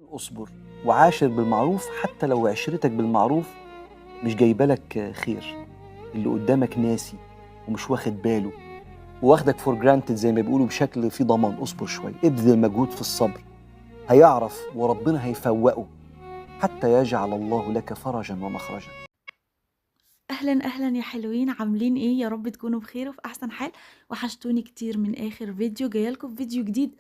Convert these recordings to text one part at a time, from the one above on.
اصبر وعاشر بالمعروف حتى لو عشرتك بالمعروف مش جايبلك خير. اللي قدامك ناسي ومش واخد باله واخدك فور جرانتد زي ما بيقولوا بشكل فيه ضمان. اصبر شوية، ابذل مجهود في الصبر، هيعرف وربنا هيفوقه حتى يجعل الله لك فرجا ومخرجا. أهلًا، أهلًا يا حلوين، عاملين إيه؟ يا رب تكونوا بخير وفي أحسن حال. وحشتوني كتير من آخر فيديو، جاية لكم بفيديو جديد.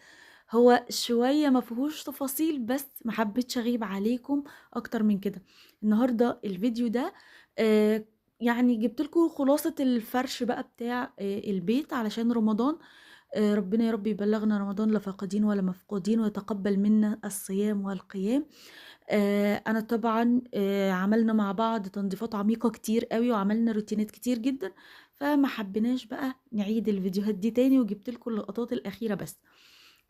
هو شوية ما فيهوش تفاصيل، بس ما حبيتش أغيب عليكم أكتر من كده. النهارده الفيديو ده آآ يعني جِبت لكم خلاصة الفرش بقى بتاع البيت علشان رمضان. ربنا يا رب يبلغنا رمضان لا فاقدين ولا مفقودين، ويتقبل منا الصيام والقيام. أنا طبعًا عملنا مع بعض تنضيفات عميقة كتير أوي، وعملنا روتينات كتير جدًا، فما حبيناش بقى نعيد الفيديوهات دي تاني، وجبت لكم اللقطات الأخيرة بس.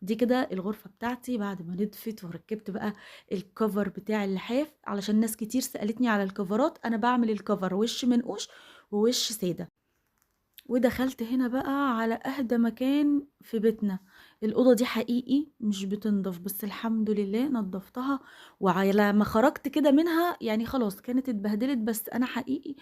دي كده الغرفة بتاعتي بعد ما نضفت، وركبت بقى الcover بتاع اللحاف، علشان ناس كتير سألتني على الكفرات. أنا باعمل الcover وِش منقوش ووِش سادة. ودخلت هنا بقى على أهدى مكان في بيتنا. الأوضة دي حقيقي مش بتنضف، بس الحمد لله نضفتها. وعلى ما خرجت كده منها يعني خلاص كانت اتبهدلت، بس أنا حقيقي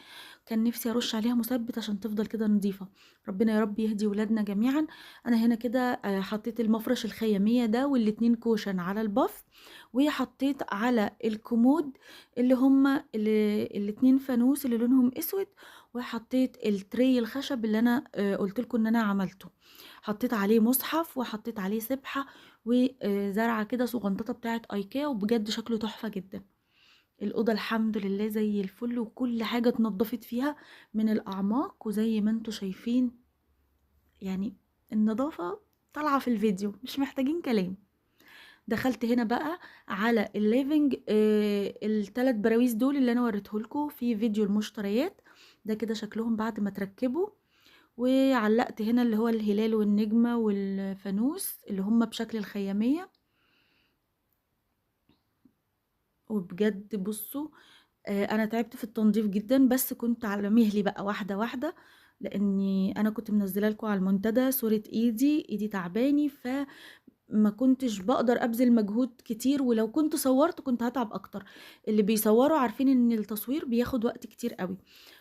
كان نفسي أرش عليها مثبت عشان تفضل كده نظيفة. ربنا يا رب يهدي ولادنا جميعا. أنا هنا كده حطيت المفرش الخيامية ده والاتنين كوشن على الباف، وحطيت على الكومود اللي هما الاتنين فانوس اللي لونهم اسود، وحطيت التري الخشب اللي أنا قُلت لكم إن أنا عملته. حطيت عليه مصحف وحطيت عليه سبحة وزرعة كده صغنططة بتاعة IKEA، وبجد شكله تحفة جدًا. الأوضة الحمد لله زي الفل، وكل حاجة اتنضفت فيها من الأعماق، وزي ما أنتم شايفين يعني النضافة طالعة في الفيديو، مش محتاجين كلام. دخلت هنا بقى على الliving، ال3 براويز دول اللي أنا وريته لكم في فيديو المشتريات. ده كده شكلهم بعد ما اتركبوا. وعلقت هنا اللي هو الهلال والنجمة والفانوس اللي هم بشكل الخيامية. وبجد بصوا انا تعبت في التنظيف جدا، بس كنت على مهلي بقى واحدة واحدة، لاني انا كنت منزله لكم على المنتدى صورة ايدي تعباني، فما كنتش بقدر ابذل مجهود كتير، ولو كنت صورت كنت هتعب اكتر. اللي بيصوروا عارفين ان التصوير بياخد وقت كتير قوي،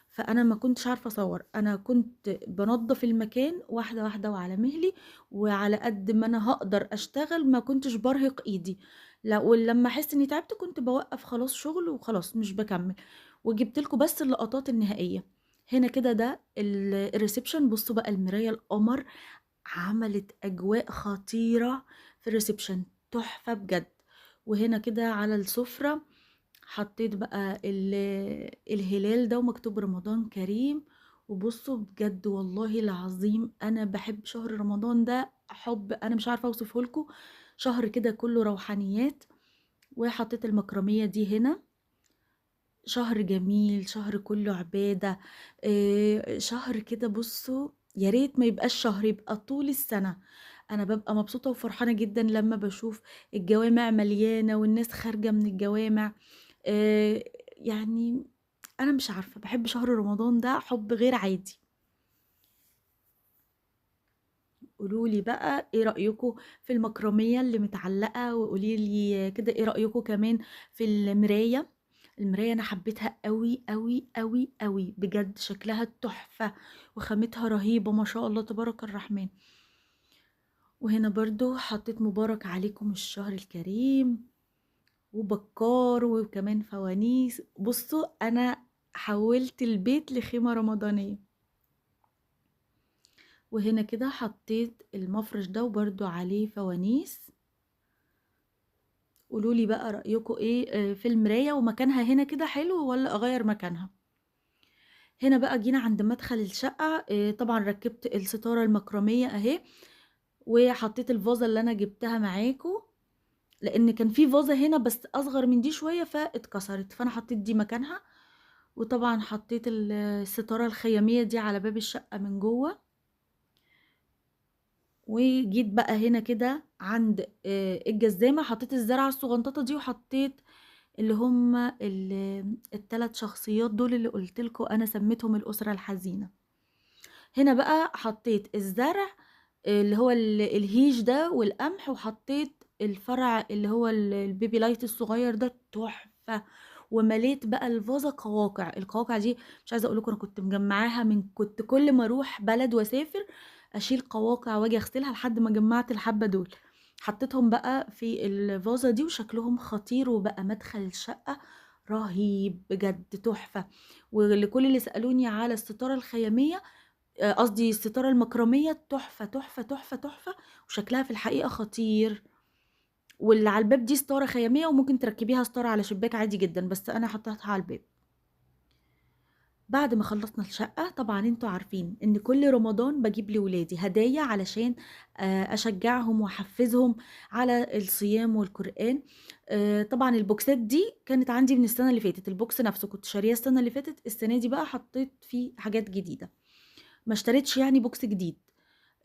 فانا ما كنتش عارفه اصور. انا كنت بنظف المكان واحده واحده وعلى مهلي، وعلى قد ما انا هقدر اشتغل، ما كنتش برهق ايدي. ولما احس اني تعبت كنت بوقف خلاص شغل وخلاص مش بكمل. وجبت لكم بس اللقطات النهائيه. هنا كده ده الريسبشن. بصوا بقى المرايه القمر عملت اجواء خطيره في الريسبشن، تحفه بجد. وهنا كده على السفره حطيت بقى الهلال ده ومكتوب رمضان كريم. وبصوا بجد والله العظيم انا بحب شهر رمضان ده حب انا مش عارفه اوصفه لكم. شهر كده كله روحانيات. وحطيت المكرميه دي هنا. شهر جميل، شهر كله عباده. شهر كده بصوا يا ريت ما يبقاش شهر، يبقى طول السنه. انا ببقى مبسوطه وفرحانه جدا لما بشوف الجوامع مليانه والناس خارجه من الجوامع. آآ يعني أنا مش عارفة، باحب شهر رمضان ده حُب غير عادي. قولوا لي بقى إيه رأيكم في المكرمية اللي متعلقة، وقولي لي كده إيه رأيكم كمان في المراية. المراية أنا حبيتها أوي، أوي، أوي، أوي، بجد شكلها تحفة، وخامتها رهيبة ما شاء الله تبارك الرحمن. وهنا برضه حطيت مبارك عليكم الشهر الكريم، وبكار وكمان فوانيس. بصوا انا حولت البيت لخيمة رمضانية. وهنا كده حطيت المفرش ده وبرضو عليه فوانيس. قولولي بقى رأيكم ايه في المراية، ومكانها هنا كده حلو ولا اغير مكانها. هنا بقى جينا عند مدخل الشقة. طبعا ركبت الستارة المكرمية اهي، وحطيت الفازة اللي انا جبتها معاكم، لان كان في فازة هنا بس اصغر من دي شوية فاتكسرت، فانا حطيت دي مكانها. وطبعا حطيت الستارة الخيامية دي على باب الشقة من جوه. وجيت بقى هنا كده عند الجزامة، حطيت الزرعة الصغنططة دي، وحطيت اللي هم الثلاث شخصيات دول اللي قلت لكم انا سميتهم الأسرة الحزينة. هنا بقى حطيت الزرع اللي هو الهيج ده والقمح، وحطيت الفرع اللي هو البيبي لايت الصغير ده تحفة، ومليت بقى الفازة قواقع. القواقع دي مش عايزة اقول لكم انا كنت مجمعاها، كنت كل ما اروح بلد واسافر اشيل قواقع واجي اغسلها لحد ما جمعت الحبة دول. حطيتهم بقى في الفازة دي وشكلهم خطير، وبقى مدخل الشقة رهيب بجد تحفة. ولكل اللي سألوني على الستارة الخيامية، قصدي الستارة المكرمية، تحفة تحفة تحفة تحفة، وشكلها في الحقيقة خطير. واللي على الباب دي ستارة خيامية، وممكن تركبيها ستارة على شباك عادي جدا، بس انا حطيتها على الباب. بعد ما خلصنا الشقة، طبعا انتوا عارفين ان كل رمضان بجيب لولادي هدايا علشان اشجعهم واحفزهم على الصيام والقرآن. طبعا البوكسات دي كانت عندي من السنة اللي فاتت، البوكس نفسه كنت شاريه السنة اللي فاتت، السنة دي بقى حطيت فيه حاجات جديدة، ما اشتريتش يعني بوكس جديد.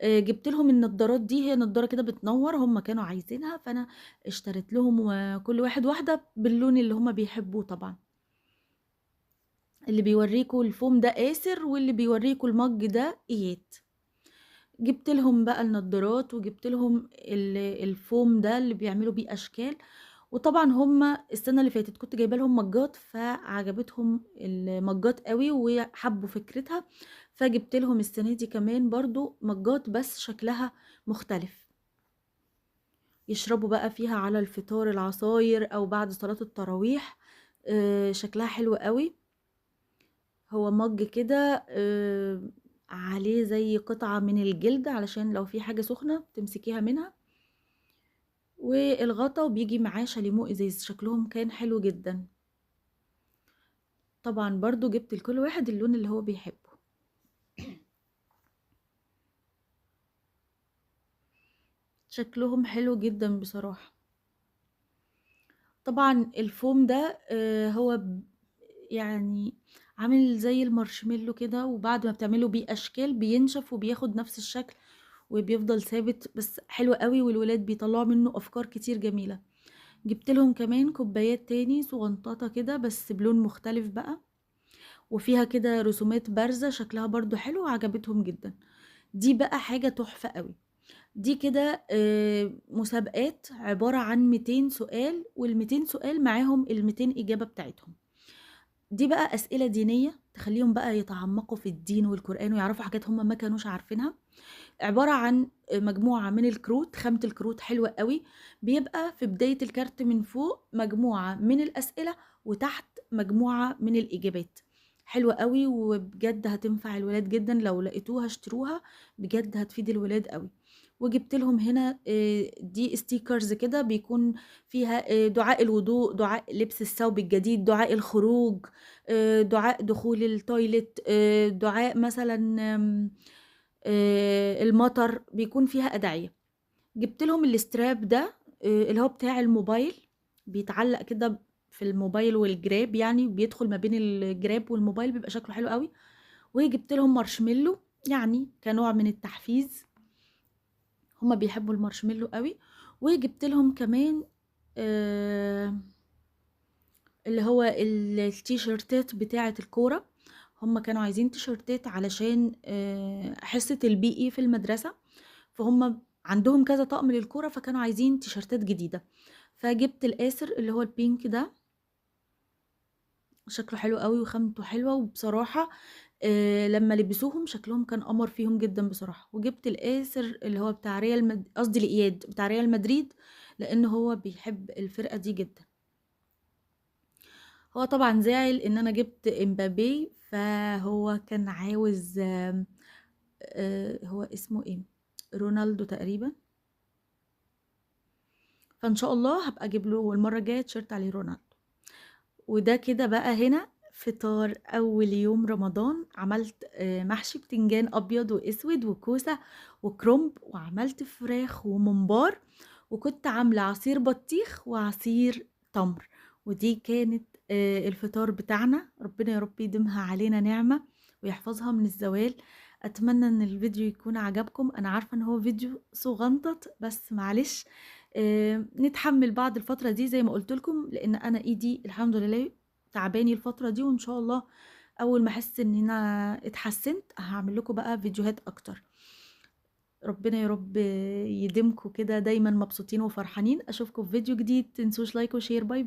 جبت لهم النضارات دي، هي نضارة كده بتنور، هم كانوا عايزينها، فانا اشتريت لهم وكل واحد واحدة باللون اللي هم بيحبوه. طبعا اللي بيوريكوا الفوم ده آسر، واللي بيوريكوا المج ده إيات. جبت لهم بقى النضارات، وجبت لهم الفوم ده اللي بيعملوا بيه أشكال. وطبعا هم السنة اللي فاتت كنت جايبه لهم مجات، فعجبتهم المجات قوي وحبوا فكرتها، فجبت لهم السنة دي كمان برضو مجات بس شكلها مختلف، يشربوا بقى فيها على الفطار العصاير او بعد صلاة التراويح. شكلها حلو قوي. هو مج كده عليه زي قطعة من الجلد علشان لو في حاجة سخنة تمسكيها منها، والغطا وبيجي معاه شاليمو ازاز، شكلهم كان حلو جدا. طبعا برضو جبت لكل واحد اللون اللي هو بيحبه. شكلهم حلو جدا بصراحة. طبعا الفوم ده هو يعني عامل زي المارشميلو كده، وبعد ما بتعمله بيه اشكال بينشف وبياخد نفس الشكل وبيفضل ثابت، بس حلو قوي، والولاد بيطلعوا منه افكار كتير جميلة. جبت لهم كمان كوبايات تاني صغنططة كده بس بلون مختلف بقى، وفيها كده رسومات بارزة، شكلها برضو حلو وعجبتهم جدا. دي بقى حاجة تحفة قوي. دي كده مسابقات عبارة عن 200 سؤال، وال200 سؤال معاهم ال200 إجابة بتاعتهم. دي بقى أسئلة دينية تخليهم بقى يتعمقوا في الدين والقرآن ويعرفوا حاجات هم ما كانوش عارفينها. عبارة عن مجموعة من الكروت، خامة الكروت حلوة قوي، بيبقى في بداية الكارت من فوق مجموعة من الأسئلة، وتحت مجموعة من الإجابات. حلوة قوي، وبجد هتنفع الولاد جدا، لو لقيتوها اشتروها، بجد هتفيد الولاد قوي. وجبت لهم هنا دي ستيكرز كده بيكون فيها دعاء الوضوء، دعاء لبس الثوب الجديد، دعاء الخروج، دعاء دخول التويلت، دعاء مثلا المطر، بيكون فيها أدعية. جبت لهم الاستراب ده اللي هو بتاع الموبايل، بيتعلق كده في الموبايل والجراب، يعني بيدخل ما بين الجراب والموبايل، بيبقى شكله حلو قوي. وجبت لهم مارشميلو يعني كنوع من التحفيز، هما بيحبوا المارشميلو قوي. وجبت لهم كمان اللي هو التيشيرتات بتاعة الكورة، هم كانوا عايزين تيشيرتات علشان حصة البي اي في المدرسة، فهم عندهم كذا طقم للكورة، فكانوا عايزين تيشيرتات جديدة. فجبت الآسر اللي هو البينك ده، شكله حلو قوي وخامته حلوة، وبصراحة لما لبسوهم شكلهم كان قمر فيهم جدا بصراحة. وجبت الآسر اللي هو بتاع قصدي الإياد بتاع ريال مدريد، لأن هو بيحب الفرقة دي جدا. هو طبعا زعل ان انا جبت امبابي، فهو كان عاوز هو اسمه ايه، رونالدو تقريبا، فان شاء الله هبقى اجيب له المره الجايه تيشيرت عليه رونالدو. وده كده بقى هنا فطار اول يوم رمضان. عملت محشي بتنجان ابيض واسود وكوسه وكرنب، وعملت فراخ وممبار، وكنت عامله عصير بطيخ وعصير تمر. ودي كانت الفطار بتاعنا. ربنا يا رب يديمها علينا نعمه ويحفظها من الزوال. اتمنى ان الفيديو يكون عجبكم. انا عارفه ان هو فيديو صغنطط، بس معلش نتحمل بعض الفتره دي زي ما قلت لكم، لان انا ايدي الحمد لله تعباني الفتره دي، وان شاء الله اول ما احس ان انا اتحسنت هعمل لكم بقى فيديوهات اكتر. ربنا يا رب يديمكم كده دايما مبسوطين وفرحانين. اشوفكم في فيديو جديد، تنسوش لايك وشير. باي.